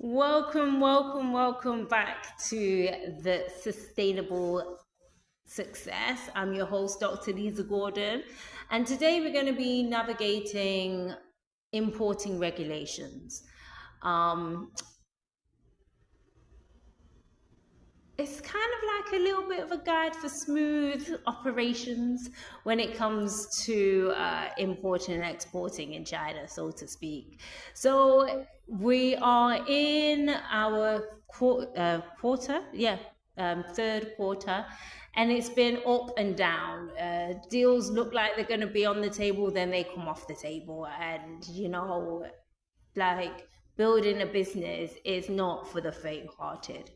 Welcome back to the Sustainable Success. I'm your host, Dr. Lisa Gordon, and today we're going to be navigating importing regulations. Um, it's kind of like a little bit of a guide for smooth operations when it comes to importing and exporting in China, so to speak. So we are in our quarter, third quarter, and it's been up and down. Deals look like they're going to be on the table, then they come off the table, and like building a business is not for the faint-hearted.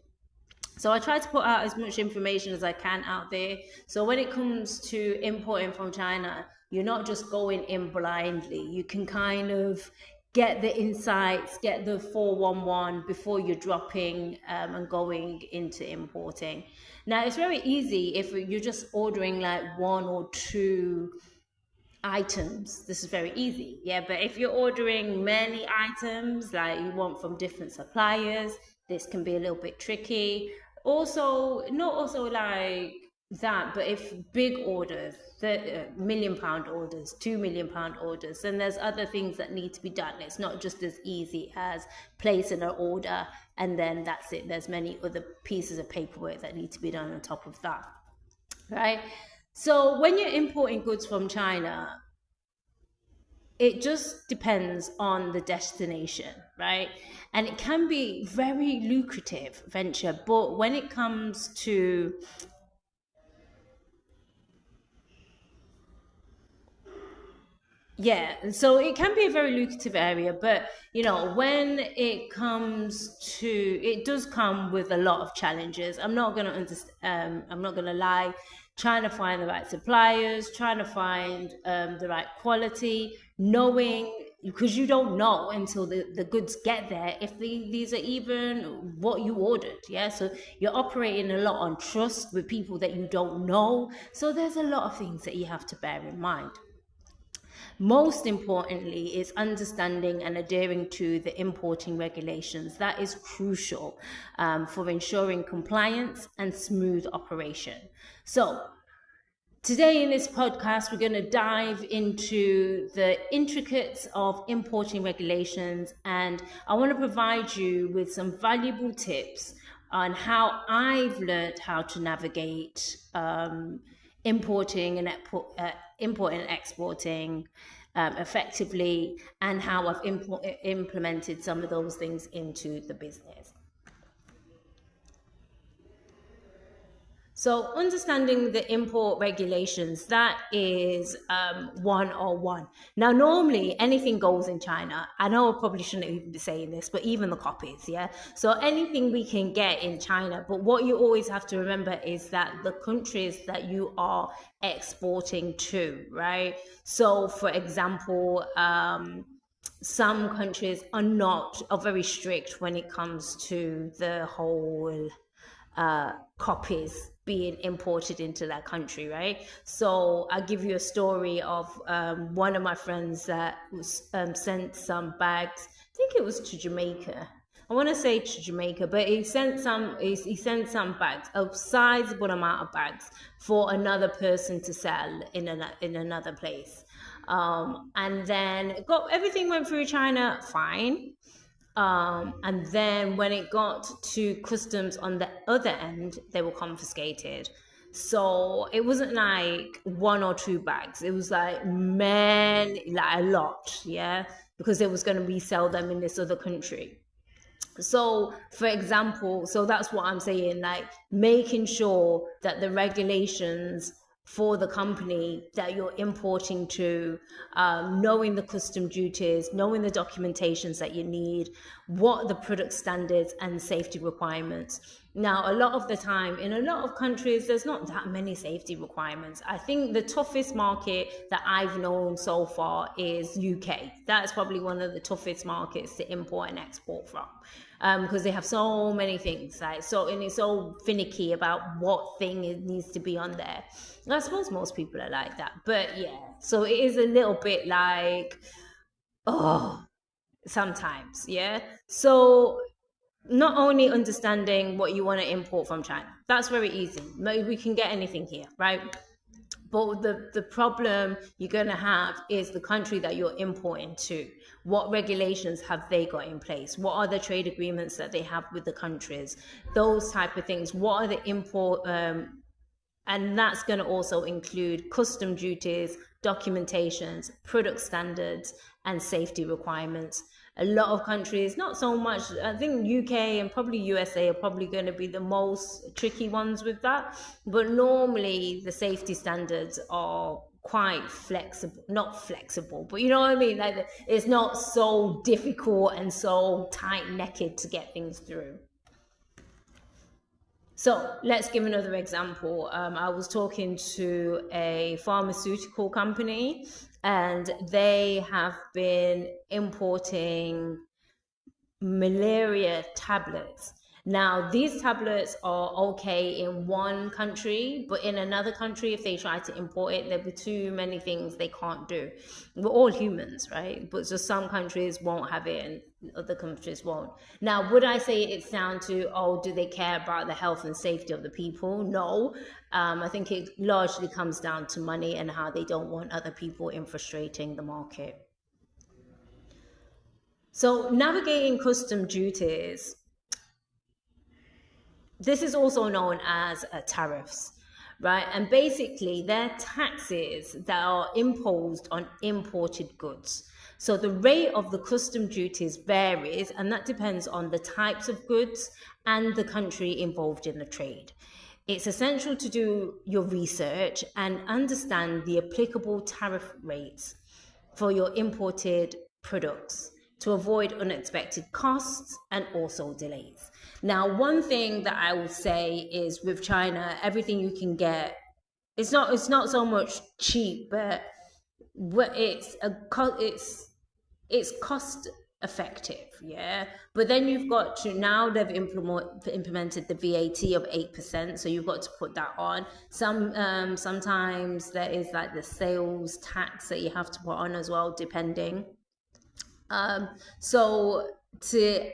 So I try to put out as much information as I can out there. So when it comes to importing from China, you're not just going in blindly. You can kind of get the insights, get the 411 before you're dropping and going into importing. Now, it's very easy if you're just ordering like one or two items. This is very easy. Yeah, but if you're ordering many items like you want from different suppliers, this can be a little bit tricky. Also, not also like that, but if big orders, the £1 million orders, £2 million orders, then there's other things that need to be done. It's not just as easy as placing an order and then that's it. There's many other pieces of paperwork that need to be done on top of that, right? So when you're importing goods from China, it just depends on the destination, right? And it can be very lucrative venture, but when it comes to so it can be a very lucrative area, but when it comes to, it does come with a lot of challenges. I'm not gonna I'm not gonna lie. Trying to find the right suppliers, trying to find the right quality, knowing, because you don't know until the goods get there if these are even what you ordered. Yeah, so you're operating a lot on trust with people that you don't know. So there's a lot of things that you have to bear in mind. Most importantly is understanding and adhering to the importing regulations. That is crucial for ensuring compliance and smooth operation. So today in this podcast, we're going to dive into the intricacies of importing regulations, and I want to provide you with some valuable tips on how I've learned how to navigate importing and exporting effectively, and how I've implemented some of those things into the business. So understanding the import regulations, that is 101. Now, normally anything goes in China. I know I probably shouldn't even be saying this, but even the copies, yeah? So anything we can get in China, but what you always have to remember is that the countries that you are exporting to, right? So for example, some countries are very strict when it comes to the whole copies being imported into that country, right? So I'll give you a story of one of my friends that was sent some bags. I think it was to Jamaica. I want to say to Jamaica, but he sent some bags, a sizable amount of bags for another person to sell in another place. And then everything went through China fine. And then when it got to customs on the other end, they were confiscated. So it wasn't like one or two bags. It was like a lot, yeah, because they was going to resell them in this other country. So for example, so that's what I'm saying, like making sure that the regulations for the company that you're importing to, knowing the custom duties, knowing the documentations that you need, what the product standards and safety requirements. Now, a lot of the time, in a lot of countries, there's not that many safety requirements. I think the toughest market that I've known so far is UK. That's probably one of the toughest markets to import and export from. Because they have so many things, and it's so finicky about what thing needs to be on there. I suppose most people are like that, but yeah, so it is a little bit like, sometimes, yeah. So not only understanding what you want to import from China. That's very easy. We can get anything here, right? But the problem you're going to have is the country that you're importing to. What regulations have they got in place? What are the trade agreements that they have with the countries? Those type of things. What are the import and that's going to also include custom duties, documentations, product standards, and safety requirements. A lot of countries, not so much, I think UK and probably USA are probably going to be the most tricky ones with that. But normally the safety standards are quite flexible, not flexible, but you know what I mean? Like it's not so difficult and so tight-necked to get things through. So let's give another example. I was talking to a pharmaceutical company and they have been importing malaria tablets. Now, these tablets are okay in one country, but in another country, if they try to import it, there'll be too many things they can't do. We're all humans, right? But just some countries won't have it and other countries won't. Now, would I say it's down to, oh, do they care about the health and safety of the people? No. I think it largely comes down to money and how they don't want other people infiltrating the market. So navigating custom duties, this is also known as tariffs, right? And basically they're taxes that are imposed on imported goods. So the rate of the custom duties varies, and that depends on the types of goods and the country involved in the trade. It's essential to do your research and understand the applicable tariff rates for your imported products to avoid unexpected costs and also delays. Now, one thing that I will say is with China, everything you can get, it's not so much cheap, but it's cost effective, yeah. But then you've got to, now they've implemented the VAT of 8%, so you've got to put that on. Sometimes there is like the sales tax that you have to put on as well, depending. So to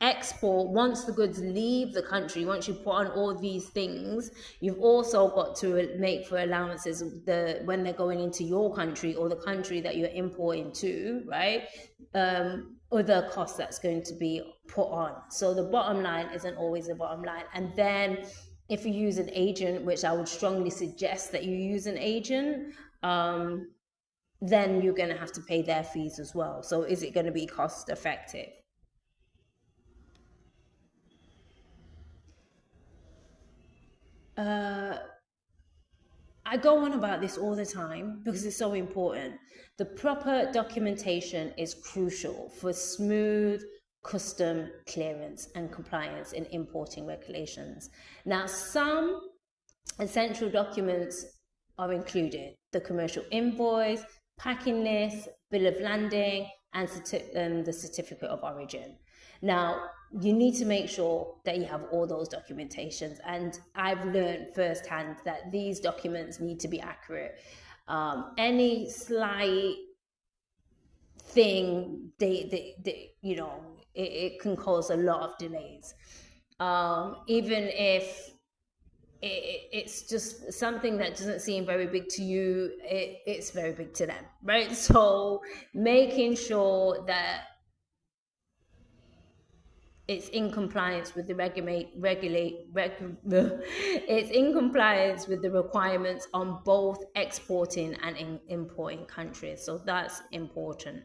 export, once the goods leave the country, once you put on all these things, you've also got to make for allowances when they're going into your country or the country that you're importing to, right? Other costs that's going to be put on. So the bottom line isn't always the bottom line. And then if you use an agent, which I would strongly suggest that you use an agent, then you're going to have to pay their fees as well. So is it going to be cost effective? I go on about this all the time because it's so important. The proper documentation is crucial for smooth custom clearance and compliance in importing regulations. Now, some essential documents are included: the commercial invoice, packing list, bill of landing, and the certificate of origin. Now, you need to make sure that you have all those documentations, and I've learned firsthand that these documents need to be accurate. Any slight thing, it can cause a lot of delays. Even if it's just something that doesn't seem very big to you, it's very big to them, right? So making sure that it's in compliance with the it's in compliance with the requirements on both exporting and importing countries. So that's important.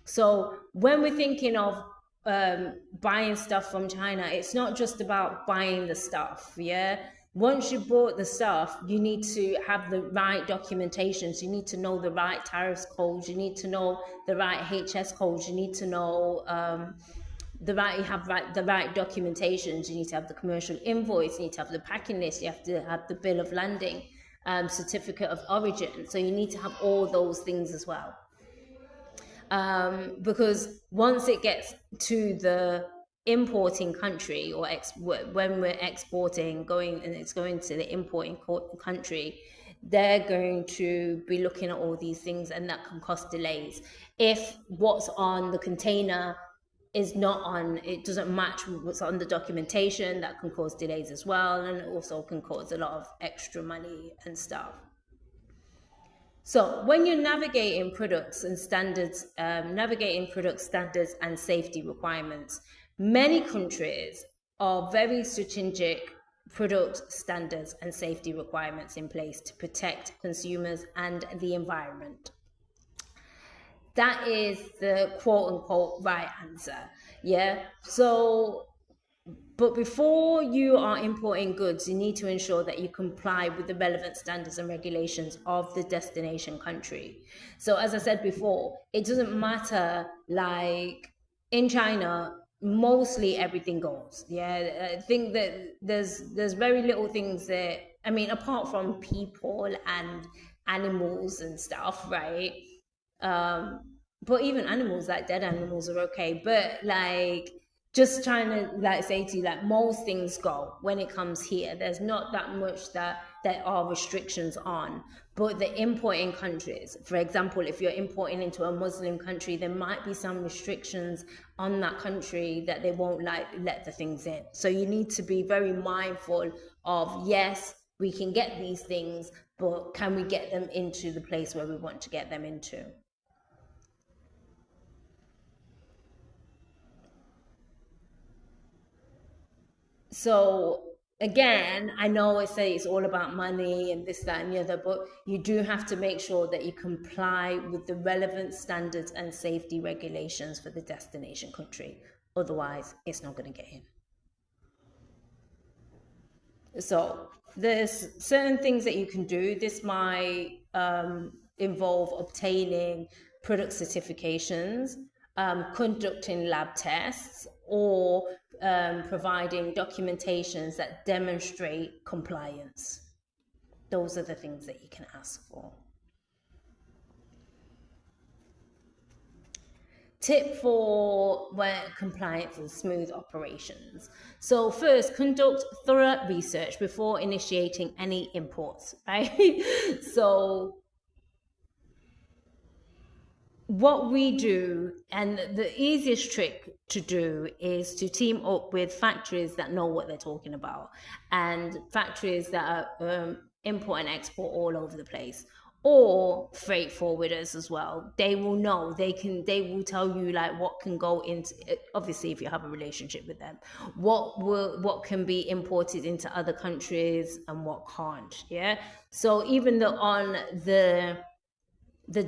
So when we're thinking of buying stuff from China, it's not just about buying the stuff, yeah? Once you bought the stuff, you need to have the right documentation. So you need to know the right tariffs codes, you need to know the right HS codes, you need to know the right documentations. You need to have the commercial invoice, you need to have the packing list, you have to have the bill of landing, certificate of origin. So you need to have all those things as well. Because once it gets to the importing country, or when we're exporting, it's going to the importing country, they're going to be looking at all these things, and that can cause delays. If what's on the container is not on, it doesn't match what's on the documentation, that can cause delays as well, and it also can cause a lot of extra money and stuff. So when you're navigating products and standards, and safety requirements, many countries are very stringent product standards and safety requirements in place to protect consumers and the environment. That is the quote unquote right answer. Yeah. So, but before you are importing goods, you need to ensure that you comply with the relevant standards and regulations of the destination country. So, as I said before, it doesn't matter, like in China, mostly everything goes. Yeah. I think that there's very little things that, I mean, apart from people and animals and stuff, right? But even animals, like dead animals, are okay. But like, just trying to like say to you, like, most things go when it comes here. There's not that much that there are restrictions on. But the importing countries, for example, if you're importing into a Muslim country, there might be some restrictions on that country that they won't like let the things in. So you need to be very mindful of, yes, we can get these things, but can we get them into the place where we want to get them into? So again, I know I say it's all about money and this, that, and the other, but you do have to make sure that you comply with the relevant standards and safety regulations for the destination country. Otherwise, it's not going to get in. So there's certain things that you can do. This might involve obtaining product certifications, conducting lab tests, or providing documentations that demonstrate compliance. Those are the things that you can ask for. Tip for compliance and smooth operations. So first, conduct thorough research before initiating any imports, right? So what we do, and the easiest trick to do, is to team up with factories that know what they're talking about, and factories that are import and export all over the place, or freight forwarders as well. They will know, they will tell you like what can go into, obviously if you have a relationship with them, what can be imported into other countries and what can't. Yeah. So even on the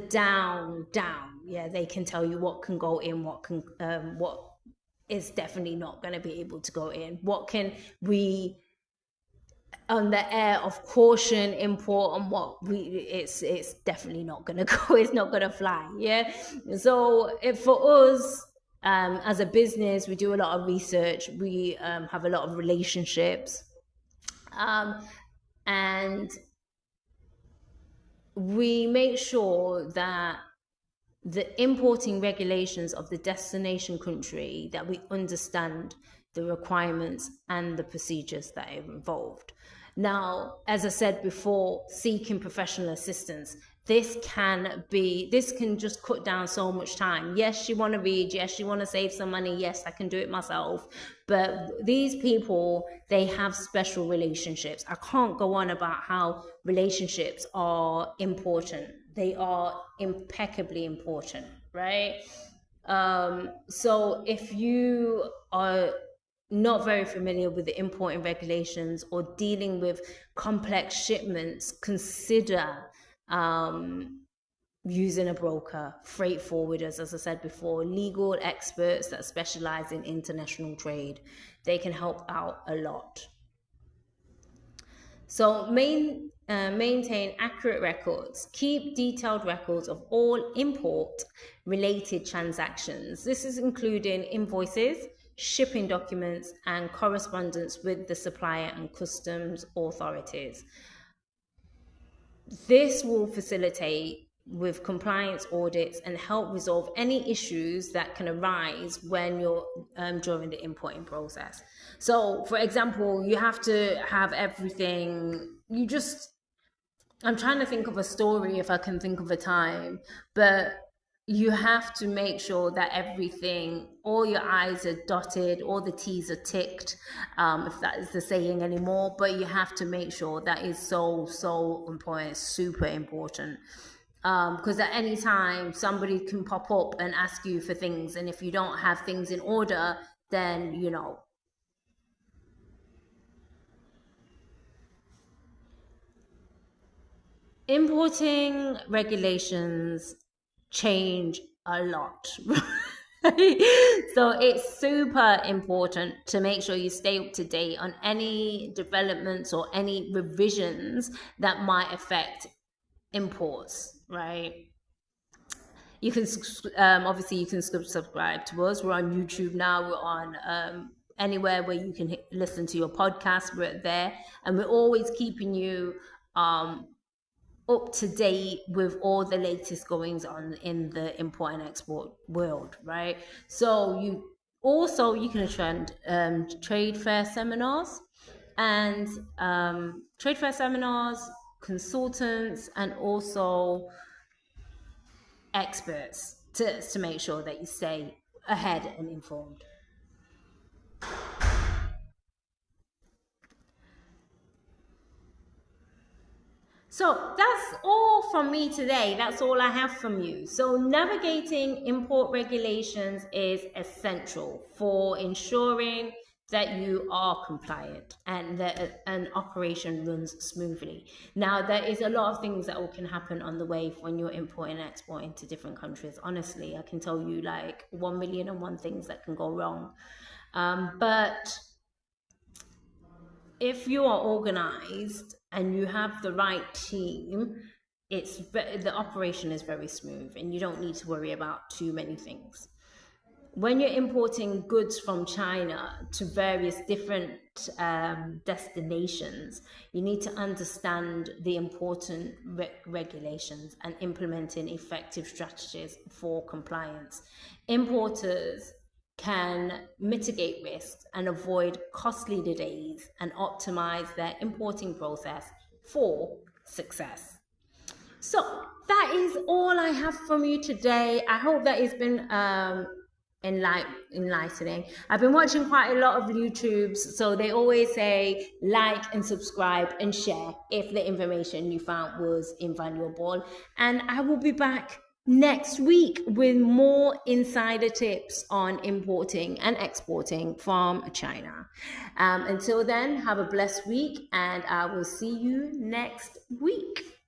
down, yeah, they can tell you what can go in, what is definitely not going to be able to go in, what can we, on the air of caution, import, and what it's definitely not going to go, it's not going to fly. Yeah. So for us, as a business, we do a lot of research, we have a lot of relationships, and we make sure that the importing regulations of the destination country, that we understand the requirements and the procedures that are involved. Now, as I said before, seeking professional assistance, this can just cut down so much time. Yes, you want to read, yes, you want to save some money, yes, I can do it myself. But these people, they have special relationships. I can't go on about how relationships are important. They are impeccably important, right? So if you are not very familiar with the importing regulations or dealing with complex shipments, consider using a broker, freight forwarders, as I said before, legal experts that specialize in international trade. They can help out a lot. So maintain accurate records. Keep detailed records of all import-related transactions. This is including invoices, shipping documents, and correspondence with the supplier and customs authorities. This will facilitate with compliance audits and help resolve any issues that can arise when you're during the importing process. So, for example, you have to have everything. I'm trying to think of a story if I can think of a time, but you have to make sure that everything, all your I's are dotted, all the T's are ticked, if that is the saying anymore. But you have to make sure that is so important, super important. Because at any time somebody can pop up and ask you for things, and if you don't have things in order, then importing regulations change a lot. So it's super important to make sure you stay up to date on any developments or any revisions that might affect imports, right? You can obviously you can subscribe to us. We're on YouTube now. We're on anywhere where you can listen to your podcast. We're there, and we're always keeping you up to date with all the latest goings on in the import and export world, right? So you can attend trade fair seminars and consultants, and also experts to make sure that you stay ahead and informed. So that's all from me today. That's all I have from you. So navigating import regulations is essential for ensuring that you are compliant and that an operation runs smoothly. Now, there is a lot of things that can happen on the way when you're importing and exporting to different countries. Honestly, I can tell you like 1,000,001 things that can go wrong. But if you are organized and you have the right team, the operation is very smooth and you don't need to worry about too many things. When you're importing goods from China to various different destinations, you need to understand the important regulations and implementing effective strategies for compliance. Importers can mitigate risks and avoid costly delays and optimize their importing process for success. So that is all I have from you today. I hope that it's been enlightening. I've been watching quite a lot of YouTubes, so they always say like and subscribe and share if the information you found was invaluable. And I will be back next week with more insider tips on importing and exporting from China. Until then, have a blessed week, and I will see you next week.